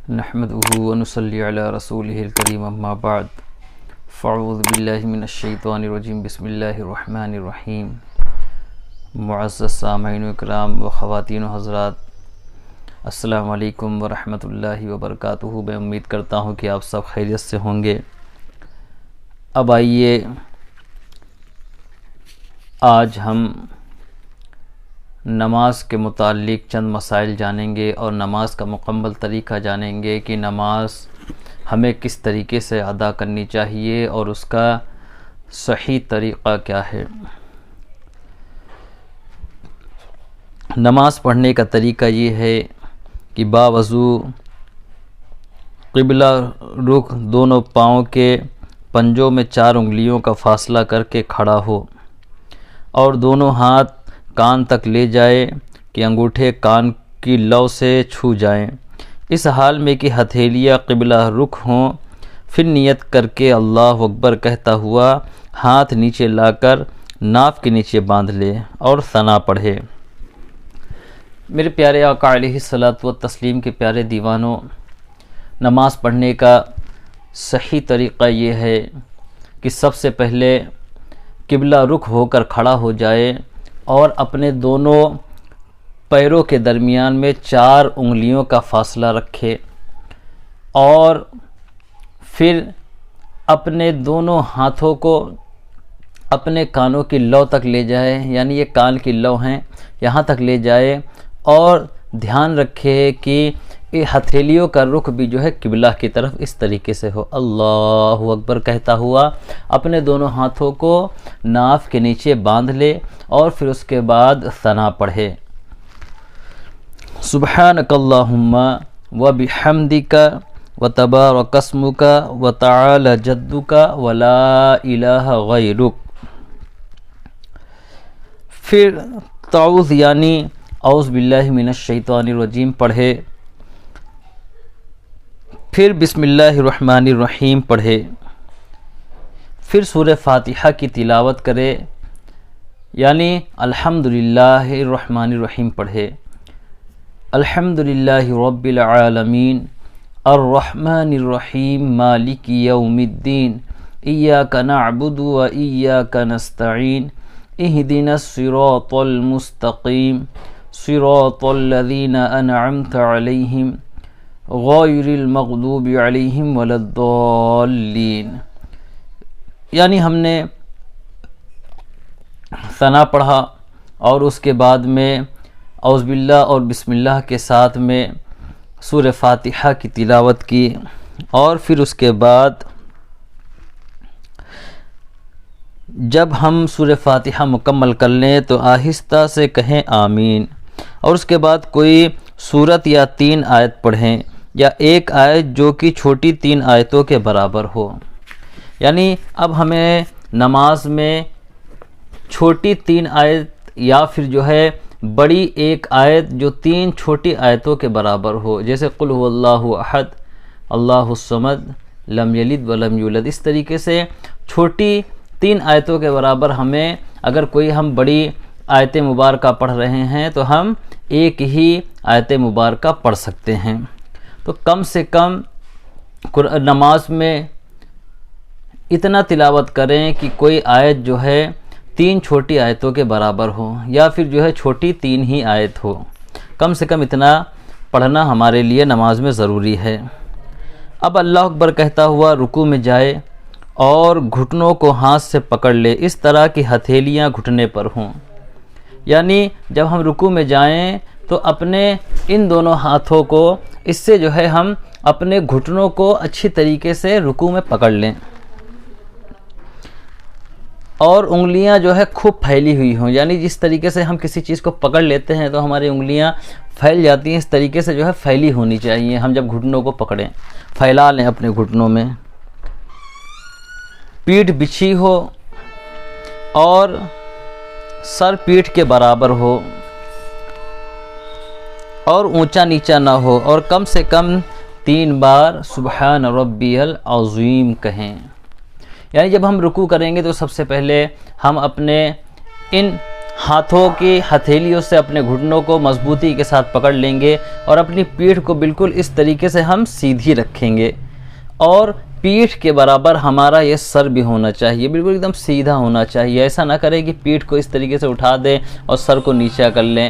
نحمده ونصلي على رسوله الكريم اما بعد فاعوذ باللہ من الشیطان الرجیم بسم اللہ الرحمن الرحیم۔ معزز سامعین اکرام و خواتین و حضرات، السلام علیکم ورحمۃ اللہ وبرکاتہ۔ میں امید کرتا ہوں کہ آپ سب خیریت سے ہوں گے۔ اب آئیے آج ہم نماز کے متعلق چند مسائل جانیں گے اور نماز کا مکمل طریقہ جانیں گے کہ نماز ہمیں کس طریقے سے ادا کرنی چاہیے اور اس کا صحیح طریقہ کیا ہے۔ نماز پڑھنے کا طریقہ یہ ہے کہ باوضو قبلہ رخ دونوں پاؤں کے پنجوں میں 4 انگلیوں کا فاصلہ کر کے کھڑا ہو اور دونوں ہاتھ کان تک لے جائے کہ انگوٹھے کان کی لو سے چھو جائیں، اس حال میں کہ ہتھیلیاں قبلہ رخ ہوں۔ پھر نیت کر کے اللہ اکبر کہتا ہوا ہاتھ نیچے لا کر ناف کے نیچے باندھ لے اور ثنا پڑھے۔ میرے پیارے آقا علیہ الصلاۃ والتسلیم کے پیارے دیوانوں، نماز پڑھنے کا صحیح طریقہ یہ ہے کہ سب سے پہلے قبلہ رخ ہو کر کھڑا ہو جائے اور اپنے دونوں پیروں کے درمیان میں 4 انگلیوں کا فاصلہ رکھے اور پھر اپنے دونوں ہاتھوں کو اپنے کانوں کی لو تک لے جائے، یعنی یہ کان کی لو ہیں یہاں تک لے جائے، اور دھیان رکھے کہ یہ ہتھیلیوں کا رخ بھی جو ہے قبلہ کی طرف اس طریقے سے ہو۔ اللہ اکبر کہتا ہوا اپنے دونوں ہاتھوں کو ناف کے نیچے باندھ لے اور پھر اس کے بعد ثنا پڑھے۔ سبحانک اللہم وبحمدک وتبارک اسمک وتعالی جدک ولا الہ غیرک۔ پھر تعوذ یعنی اعوذ باللہ من الشیطان الرجیم پڑھے، پھر بسم اللہ الرحمن الرحیم پڑھے، پھر سورہ فاتحہ کی تلاوت کرے، یعنی الحمدللہ الرحمن الرحیم پڑھے۔ الحمدللہ رب العالمین الرحمن الرحیم مالک یوم الدین ایاک نعبد و ایاک نستعین اہدنا الصراط المستقیم صراط الذین انعمت علیہم غیر المغضوب علیہم ولا الضالین۔ یعنی ہم نے ثنا پڑھا اور اس کے بعد میں اعوذ باللہ اور بسم اللہ کے ساتھ میں سورہ فاتحہ کی تلاوت کی، اور پھر اس کے بعد جب ہم سورہ فاتحہ مکمل کر لیں تو آہستہ سے کہیں آمین، اور اس کے بعد کوئی سورت یا 3 آیت پڑھیں یا 1 آیت جو کہ چھوٹی 3 آیتوں کے برابر ہو۔ یعنی اب ہمیں نماز میں چھوٹی 3 آیت یا پھر جو ہے بڑی 1 آیت جو 3 چھوٹی آیتوں کے برابر ہو، جیسے قل هو اللہ احد اللہ الصمد لم یلد ولم یولد، اس طریقے سے چھوٹی 3 آیتوں کے برابر ہمیں، اگر کوئی ہم بڑی آیت مبارکہ پڑھ رہے ہیں تو ہم 1 ہی آیت مبارکہ پڑھ سکتے ہیں۔ تو کم سے کم نماز میں اتنا تلاوت کریں کہ کوئی آیت جو ہے 3 چھوٹی آیتوں کے برابر ہو، یا پھر جو ہے چھوٹی 3 ہی آیت ہو۔ کم سے کم اتنا پڑھنا ہمارے لیے نماز میں ضروری ہے۔ اب اللہ اکبر کہتا ہوا رکوع میں جائے اور گھٹنوں کو ہاتھ سے پکڑ لے، اس طرح کی ہتھیلیاں گھٹنے پر ہوں۔ یعنی جب ہم رکوع میں جائیں تو اپنے ان دونوں ہاتھوں کو اس سے جو ہے ہم اپنے گھٹنوں کو اچھی طریقے سے رکوع میں پکڑ لیں، اور انگلیاں جو ہے خوب پھیلی ہوئی ہوں، یعنی جس طریقے سے ہم کسی چیز کو پکڑ لیتے ہیں تو ہماری انگلیاں پھیل جاتی ہیں، اس طریقے سے جو ہے پھیلی ہونی چاہیے۔ ہم جب گھٹنوں کو پکڑیں پھیلا لیں اپنے گھٹنوں میں، پیٹھ بچھی ہو اور سر پیٹھ کے برابر ہو اور اونچا نیچا نہ ہو، اور کم سے کم 3 بار سبحان ربی العظیم کہیں۔ یعنی جب ہم رکوع کریں گے تو سب سے پہلے ہم اپنے ان ہاتھوں کی ہتھیلیوں سے اپنے گھٹنوں کو مضبوطی کے ساتھ پکڑ لیں گے اور اپنی پیٹھ کو بالکل اس طریقے سے ہم سیدھی رکھیں گے، اور پیٹھ کے برابر ہمارا یہ سر بھی ہونا چاہیے، بالکل ایک دم سیدھا ہونا چاہیے۔ ایسا نہ کریں کہ پیٹھ کو اس طریقے سے اٹھا دیں اور سر کو نیچا کر لیں،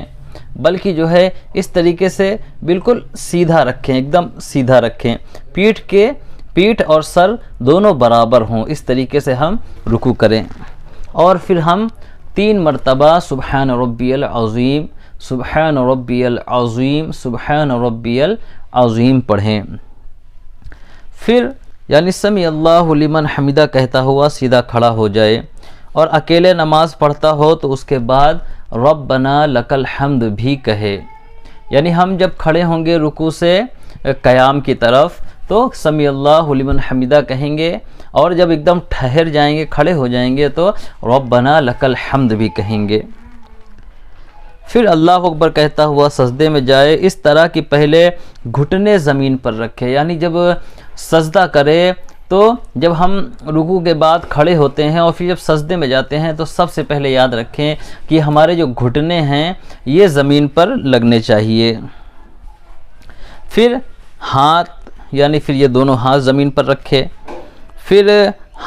بلکہ جو ہے اس طریقے سے بالکل سیدھا رکھیں، ایک دم سیدھا رکھیں، پیٹھ اور سر دونوں برابر ہوں، اس طریقے سے ہم رکوع کریں۔ اور پھر ہم 3 مرتبہ سبحان ربی العظیم، سبحان ربی العظیم، سبحان ربی العظیم پڑھیں۔ پھر یعنی سمیع اللہ لمن حمدہ کہتا ہوا سیدھا کھڑا ہو جائے، اور اکیلے نماز پڑھتا ہو تو اس کے بعد ربنا لک الحمد بھی کہے۔ یعنی ہم جب کھڑے ہوں گے رکوع سے قیام کی طرف تو سمیع اللہ لمن حمدہ کہیں گے، اور جب ایک دم ٹھہر جائیں گے، کھڑے ہو جائیں گے تو ربنا لک الحمد بھی کہیں گے۔ پھر اللہ اکبر کہتا ہوا سجدے میں جائے، اس طرح کہ پہلے گھٹنے زمین پر رکھے، یعنی جب سجدہ کرے تو جب ہم رکوع کے بعد کھڑے ہوتے ہیں اور پھر جب سجدے میں جاتے ہیں تو سب سے پہلے یاد رکھیں کہ ہمارے جو گھٹنے ہیں یہ زمین پر لگنے چاہیے۔ پھر ہاتھ یعنی پھر یہ دونوں ہاتھ زمین پر رکھے، پھر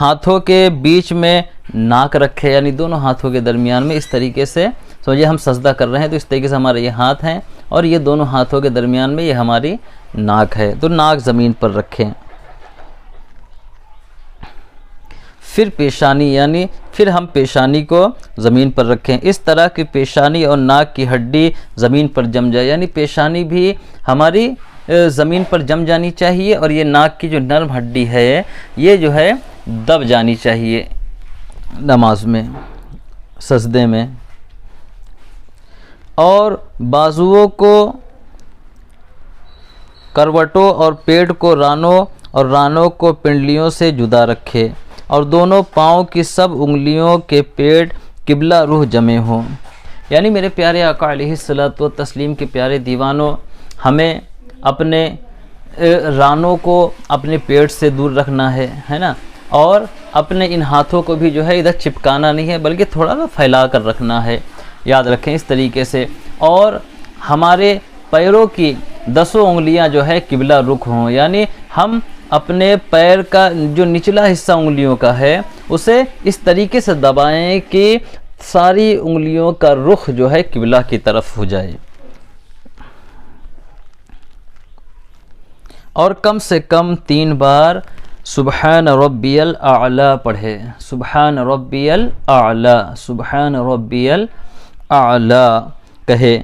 ہاتھوں کے بیچ میں ناک رکھے، یعنی دونوں ہاتھوں کے درمیان میں اس طریقے سے سمجھے ہم سجدہ کر رہے ہیں تو اس طریقے سے ہمارے یہ ہاتھ ہیں اور یہ دونوں ہاتھوں کے درمیان میں یہ ہماری ناک ہے، تو ناک زمین پر رکھیں۔ پھر پیشانی یعنی پھر ہم پیشانی کو زمین پر رکھیں، اس طرح کی پیشانی اور ناک کی ہڈی زمین پر جم جائے، یعنی پیشانی بھی ہماری زمین پر جم جانی چاہیے اور یہ ناک کی جو نرم ہڈی ہے یہ جو ہے دب جانی چاہیے نماز میں، سجدے میں۔ اور بازوؤں کو کروٹوں اور پیٹ کو رانوں اور رانوں کو پنڈلیوں سے جدا رکھے، اور دونوں پاؤں کی سب انگلیوں کے پیٹ قبلہ رخ جمے ہوں۔ یعنی میرے پیارے آقا علیہ الصلوۃ والتسلیم کے پیارے دیوانوں، ہمیں اپنے رانوں کو اپنے پیٹ سے دور رکھنا ہے نا، اور اپنے ان ہاتھوں کو بھی جو ہے ادھر چپکانا نہیں ہے بلکہ تھوڑا سا پھیلا کر رکھنا ہے، یاد رکھیں اس طریقے سے۔ اور ہمارے پیروں کی 10 انگلیاں جو ہے قبلہ رخ ہوں، یعنی ہم اپنے پیر کا جو نچلا حصہ انگلیوں کا ہے اسے اس طریقے سے دبائیں کہ ساری انگلیوں کا رخ جو ہے قبلہ کی طرف ہو جائے، اور کم سے کم 3 بار سبحان ربی الاعلی پڑھے، سبحان ربی الاعلی، سبحان ربی الاعلی کہے۔